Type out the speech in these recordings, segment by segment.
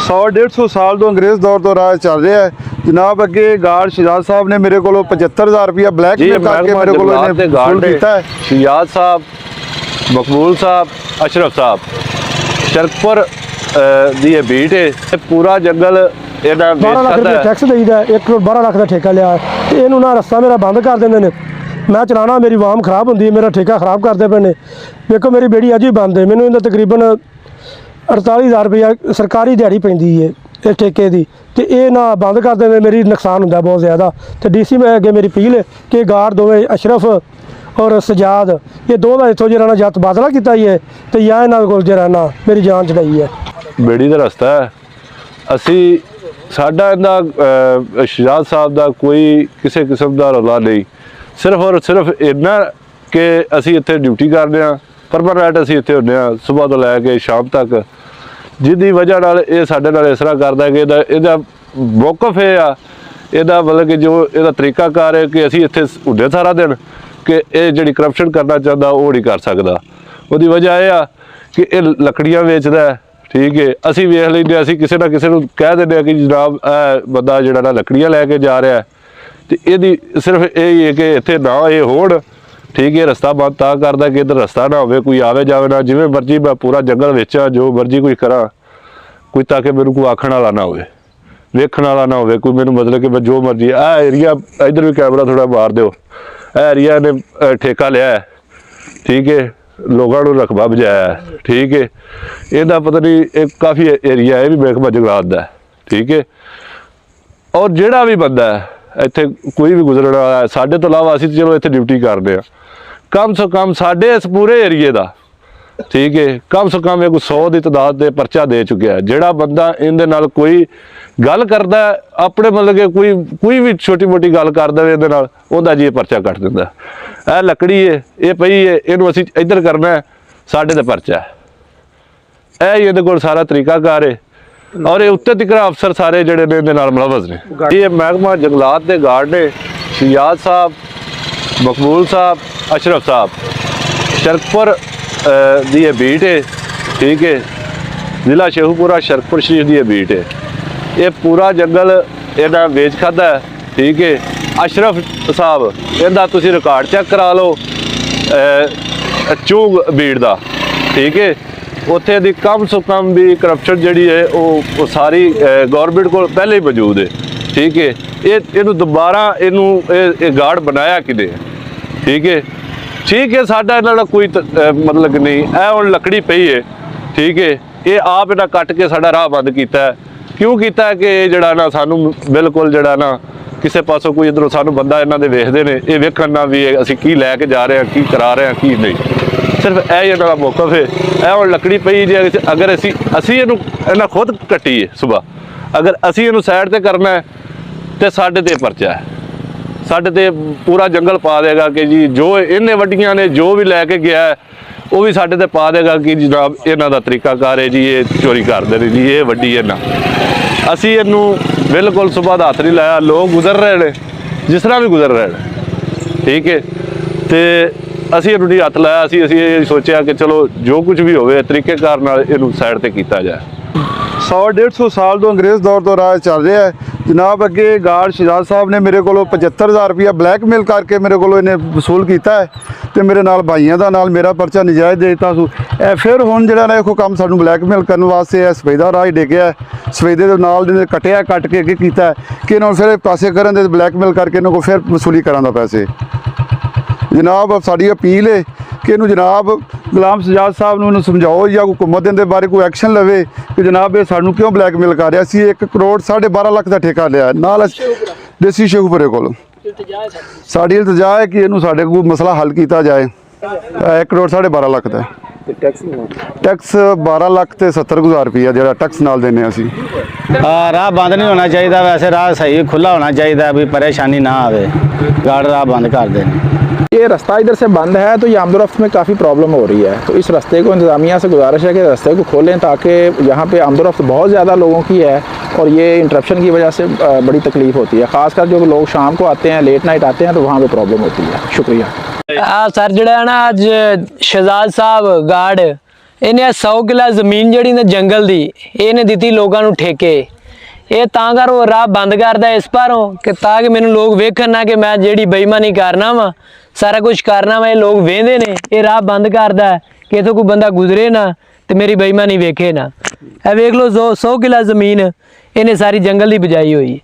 100-150 साल तो अंग्रेज़ दौर तो राज चल रहा है जनाब। अगे गार्ड शहजाद साहब ने मेरे को 75,000 रुपया ब्लैकमेल करके मेरे को वसूल किया है। शहजाद साहब, मकबूल साहब, अशरफ साहब शरकपुर दी बीट है। पूरा जंगल 12 लाख रुपये टैक्स देईदा, 1 करोड़ 12 लाख का ठेका लिया। इनू ना रस्ता मेरा बंद कर देंगे ने, मैं चलाना मेरी वाम खराब होंगी, मेरा ठेका खराब करते पे ने। देखो मेरी बेड़ी अज भी बंद है, मैनू तकरीबन 48,000 रुपया सरकारी दिहाड़ी पैंदी है इस ठेके की, तो ये ना बंद कर देंगे मेरी नुकसान होंगे बहुत ज़्यादा। तो DC में अगे मेरी अपील है कि गार्ड दोवें अशरफ और सजाद ये दो का इतों जो जा तबादला किया ही है, तो या इन्होंने को जो ना मेरी जान चढ़ाई है। बेड़ी का रस्ता है असी साडा इन्दा शहजाद साहब का कोई किसी किस्म का रौला नहीं, सिर्फ और सिर्फ इन्ना कि असी इत्थे ड्यूटी करते हैं परमानेंट। असी इत्थे होंदे आ सुबह तो लैके शाम तक, जिसकी वजह नाल ये साडे नाल इस तरह करदा कि इहदा मौकफ ये आ, इहदा मतलब कि जो इहदा तरीकाकार है कि असी इत्थे होंदे सारा दिन कि ये जिहड़ी करप्शन करना चाहता वो नहीं कर सकदा। उहदी वजह यह आ कि ये लकड़ियां वेचदा है, ठीक है। असी वेख लैंदे, असी किसी ना किसी नूं कह दिंदे कि जनाब बंदा जिहड़ा ना लकड़ियां लैके जा रहा है, तो इहदी सिर्फ यही है कि इत्थे ना ये होण, ठीक है। रस्ता बंद ता करदा कि इधर रस्ता ना होवे, कोई आवे जावे ना, जिवें मर्जी मैं पूरा जंगल वेचा जो मर्जी कोई करा, कोई ताकि मैनू कोई आखण वाला ना होवे, वेखण वाला ना होवे, कोई मैनू मतलब कि मैं जो मर्जी एरिया इधर भी कैमरा थोड़ा मार दो, एरिया ने ठेका लिया है, ठीक है, लोगों को रकबा बजाया है, ठीक है। इहदा पता नहीं एक काफ़ी एरिया है भी महकमा जंगलात दा, ठीक है। और जिहड़ा भी बंदा है इत्थे कोई भी गुजरने वाला है, साडे तो इलावा असीं चलो इत्थे ड्यूटी करते हैं, कम से कम साडे इस पूरे एरिए का, ठीक है, कम से कम एक 100 की तादाद से परचा दे चुका है। जिहड़ा बंदा इहदे नाल कोई गल करदा अपने मतलब कि कोई भी छोटी मोटी गल कर दे इहदे नाल, उहदा जी परचा कट दिंदा। यह लकड़ी है, ये पई है, इहनूं असीं इधर करना है, साडे ते परचा है। यह इहदे कोल सारा तरीकाकार है और ये उत्ते तक अफसर सारे जिहड़े ने इहदे नाल मुलव्वज़ ने। ये महकमा जंगलात के गार्ड ने शहजाद साहब, मकबूल साहब, अशरफ साहब शरकपुर दी बीट है, ठीक है। जिला शेखुपुरा शरकपुर शरीफ की बीट है। ये पूरा जंगल इन्हें वेच खादा है, ठीक है। अशरफ साहब इहदा तुसीं रिकॉर्ड चेक करा लो चूग बीट का, ठीक है। उत्थे दी कम से कम भी करप्शन जिहड़ी है वो सारी गौरमेंट को पहले ही मौजूद है, ठीक है। इनू दोबारा इनू गार्ड बनाया किने, ठीक है, ठीक है। साडा इन्हां दा कोई मतलब कि नहीं, यह हुण लकड़ी पई है, ठीक है। ये आप इन्हां कट के साडा राह बंद किया है, क्यों किया है कि जिहड़ा ना सानू बिल्कुल जिहड़ा ना किसी पासों कोई इधरों सानू बंदा इन्हां दे वेखदे ने, ये वेखण ना भी असीं की लैके जा रहे हैं, की करा रहे हैं, की नहीं, सिर्फ यह इन्हां दा मौकफ है। यह हुण लकड़ी पई जे अगर असीं इन्हां खुद कट्टी है सुबह, अगर असीं इहनूं साइड ते करना है तो साडे ते परचा है, साडे ते पूरा जंगल पा देगा कि जी जो इन्हें वड्डियां ने जो भी लैके गया है वो भी साडे ते पा देगा कि जनाब इन्हां दा तरीकाकार है जी, ये चोरी करदे ने जी, ये वड्डी इन्हां। असीं इहनूं बिल्कुल सुबह दा हत्थ नहीं लाया, लोग गुजर रहे हैं जिस तरह भी गुजर रहे हैं, ठीक है। तो असीं इहनूं नहीं हत्थ लाया, असीं ये सोचा कि चलो जो कुछ भी होवे तरीकेकार नाल इहनूं साइड ते कीता जाए। 100-150 साल तो अंग्रेज़ दौर तो राज चल रहा है जनाब। अगे गार्ड शहजाद साहब ने मेरे को 75,000 रुपया ब्लैकमेल करके मेरे को इन्हें वसूल किया है, तो मेरे नाल भाइयों का नाल मेरा परचा नजायज़ दे दिता सू। फिर हुण जिहड़ा ना इहो काम सानूं ब्लैकमेल करने वास्ते सफेदा राज डिग्या है, सफेदे दे नाल ने कटिया कट के अगे कीता है कि इन्होंने फिर पासे करन दे ब्लैकमेल करके इन्हों को फिर वसूली करां दा पैसे। जनाब साडी अपील है कि इनू जनाब गुलाम सजाद साहब नूं समझाओ या हुकूमत दे बारे कोई एक्शन लवे कि जनाब ये सानू क्यों ब्लैकमेल कर रहा। असीं 1 करोड़ 12.5 लाख का ठेका लिया नाल देसी शेखुपुरे कोल। साडी इल्तजा है कि इनू साडे कोई मसला हल किया जाए। 1 करोड़ 12.5 लाख का टैक्स 12 लाख ते 70,000 रुपया जो टैक्स नाल देने असीं। राह बंद नहीं होना चाहिए, वैसे राह सही खुला होना चाहिए भी परेशानी ना आवे, गार्ड राह बंद कर दें। ये रास्ता इधर से बंद है तो ये आमदोरफ्त में काफ़ी प्रॉब्लम हो रही है, तो इस रास्ते को इंतज़ामिया से गुजारिश है कि रास्ते को खोलें ताकि यहाँ पे आमदोरफ्त बहुत ज़्यादा लोगों की है और ये इंटरप्शन की वजह से बड़ी तकलीफ़ होती है। ख़ासकर जो लोग शाम को आते हैं, लेट नाइट आते हैं, तो वहाँ पे प्रॉब्लम होती है। शुक्रिया। सर जड़ा ना अज शहजाद साहब गार्ड ਇਹਨੇ 100 ਕਿੱਲਾ ਜ਼ਮੀਨ ਜਿਹੜੀ ਨੇ ਜੰਗਲ ਦੀ ਇਹਨੇ ਦਿੱਤੀ ਲੋਕਾਂ ਨੂੰ ਠੇਕੇ। ਇਹ ਤਾਂ ਕਰ ਉਹ ਰਾਹ ਬੰਦ ਕਰਦਾ ਇਸ ਪਾਰੋਂ ਕਿ ਤਾਂ ਕਿ ਮੈਨੂੰ ਲੋਕ ਵੇਖਣ ਨਾ ਕਿ ਮੈਂ ਜਿਹੜੀ ਬੇਈਮਾਨੀ ਕਰਨਾ ਵਾ, ਸਾਰਾ ਕੁਝ ਕਰਨਾ ਵਾ, ਇਹ ਲੋਕ ਵੇਖਦੇ ਨੇ। ਇਹ ਰਾਹ ਬੰਦ ਕਰਦਾ ਹੈ ਕਿ ਇੱਥੋਂ ਕੋਈ ਬੰਦਾ ਗੁਜ਼ਰੇ ਨਾ ਤੇ ਮੇਰੀ ਬੇਈਮਾਨੀ ਵੇਖੇ ਨਾ। ਇਹ ਵੇਖ ਲਓ 100 ਕਿੱਲਾ ਜ਼ਮੀਨ ਇਹਨੇ ਸਾਰੀ ਜੰਗਲ ਦੀ ਬਜਾਈ ਹੋਈ।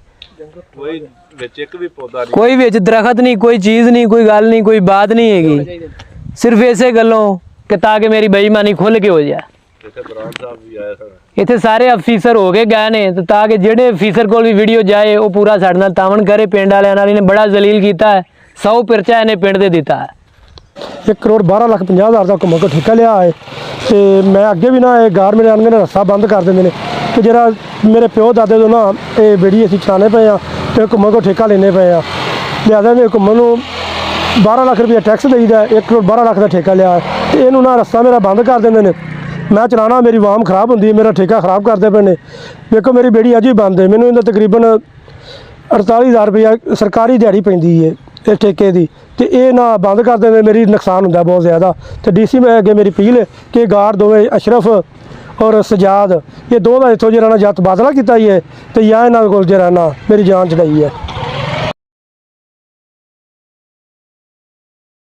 ਕੋਈ ਵਿੱਚ ਇੱਕ ਵੀ ਪੌਦਾ ਨਹੀਂ, ਕੋਈ ਵਿੱਚ ਦਰਖਤ ਨਹੀਂ, ਕੋਈ ਚੀਜ਼ ਨਹੀਂ, ਕੋਈ ਗੱਲ ਨਹੀਂ, ਕੋਈ ਬਾਤ ਨਹੀਂ ਹੈਗੀ। ਸਿਰਫ ਇਸੇ ਗੱਲੋਂ ਕਿ ਤਾਂ ਕਿ ਮੇਰੀ ਬੇਈਮਾਨੀ ਖੁੱਲ ਕੇ ਹੋ ਜਾਏ। ਇੱਥੇ ਬਰਾੜ ਸਾਹਿਬ ਵੀ ਆਇਆ ਸਨ। ਇੱਥੇ ਸਾਰੇ ਅਫੀਸਰ ਹੋ ਕੇ ਗਏ ਨੇ ਤੇ ਤਾਂ ਕਿ ਜਿਹੜੇ ਅਫੀਸਰ ਕੋਲ ਵੀ ਵੀਡੀਓ ਜਾਏ ਉਹ ਪੂਰਾ ਸਾਡੇ ਨਾਲ ਤਾਵਨ ਕਰੇ। ਪਿੰਡ ਵਾਲਿਆਂ ਨਾਲ ਇਹਨੇ ਬੜਾ ਜ਼ਲੀਲ ਕੀਤਾ ਹੈ। 100 ਪਰਚਾ ਇਹਨੇ ਪਿੰਡ ਦੇ ਦਿੱਤਾ ਹੈ। 1,12,50,000 ਦਾ ਘੁੰਮਣ ਕੋ ਠੇਕਾ ਲਿਆ ਹੈ ਤੇ ਮੈਂ ਅੱਗੇ ਵੀ ਨਾ ਇਹ ਗਾਰਮੈਂਟ ਆਣਗੇ ਨੇ ਰਸਤਾ ਬੰਦ ਕਰ ਦਿੰਦੇ ਨੇ ਤੇ ਜਿਹੜਾ ਮੇਰੇ ਪਿਓ ਦਾਦੇ ਤੋਂ ਨਾ ਇਹ ਬੇੜੀ ਅਸੀਂ ਚਲਾਣੇ ਪਏ ਆ ਤੇ ਘੁੰਮਣ ਕੋ ਠੇਕਾ ਲੈਣੇ ਪਏ ਆ। ਲਿਆਦਾ ਨੇ ਘੁੰਮਣ ਨੂੰ 12 ਲੱਖ ਰੁਪਏ ਟੈਕਸ ਦੇਈਦਾ, 1,12,00,000 ਦਾ ਠੇਕਾ ਲਿਆ ਤੇ ਇਹਨੂੰ ਨਾ ਰਸਤਾ ਮੇਰਾ ਬੰਦ ਕਰ ਦਿੰਦੇ ਨੇ। ਮੈਂ ਚਲਾਣਾ, ਮੇਰੀ ਵਾਮ ਖਰਾਬ ਹੁੰਦੀ, ਮੇਰਾ ਠੇਕਾ ਖਰਾਬ ਕਰਦੇ ਪਏ ਨੇ। ਵੇਖੋ ਮੇਰੀ ਬੇੜੀ ਅੱਜ ਵੀ ਬੰਦ ਹੈ, ਮੈਨੂੰ ਇਹਦਾ ਤਕਰੀਬਨ 48,000 ਰੁਪਇਆ ਸਰਕਾਰੀ ਦਿਹਾੜੀ ਪੈਂਦੀ ਹੈ ਇਹ ਠੇਕੇ ਦੀ ਤੇ ਇਹ ਨਾ ਬੰਦ ਕਰ ਦਿੰਦੇ, ਮੇਰੀ ਨੁਕਸਾਨ ਹੁੰਦਾ ਬਹੁਤ ਜ਼ਿਆਦਾ। ਤੇ ਡੀਸੀ ਮੈਂ ਅੱਗੇ ਮੇਰੀ ਅਪੀਲ ਹੈ ਕਿ ਗਾਰਡ ਦੋਵੇਂ ਅਸ਼ਰਫ ਔਰ ਸਜਾਦ ਇਹ ਦੋ ਦਾ ਇੱਥੋਂ ਜਿਹੜਾ ਨਾ ਜਾਂ ਤਬਾਦਲਾ ਕੀਤਾ ਹੀ ਹੈ ਤੇ ਜਾਂ ਇਹਨਾਂ ਕੋਲ ਜਿਹੜਾ ਨਾ ਮੇਰੀ ਜਾਨ ਚੜਾਈ ਹੈ।